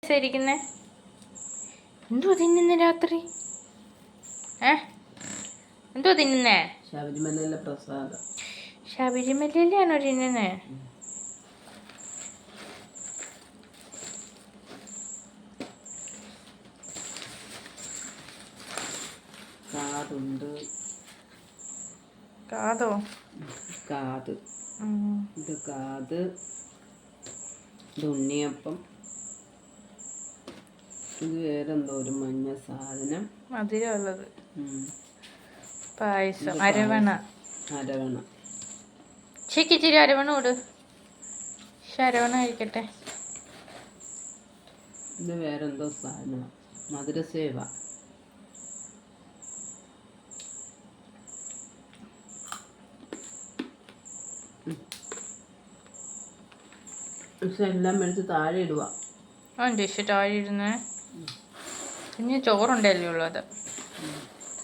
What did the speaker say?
നൈസായിരിക്കുന്നേ. എന്തോ തിന്നുന്ന രാത്രി? എന്തോ തിന്നുന്നേ? ശബരിമലയിലെ പ്രസാദം. ശബരിമലയിലാണോ തിന്നുന്നേ? കാതുണ്ട്. കാതോ? കാത്. ഇത് കാത്. ഇത് ഉണ്ണിയപ്പം. ഇത് വേറെന്തോ ഒരു മഞ്ഞ സാധനം. മധുരമുള്ളത്. പായസം. അരവണ. ഇച്ചിരി അരവണ കൊടു. അരവണ കഴിക്കട്ടെ. ഇത് വേറെന്തോ സാധനം. മധുരസേവ. പക്ഷെ എല്ലാം മേടിച്ച് താഴെ ഇടുക. താഴെ ഇടുന്നേ. പിന്നെ ചോറുണ്ടല്ലേ ഉള്ളൂ അത്.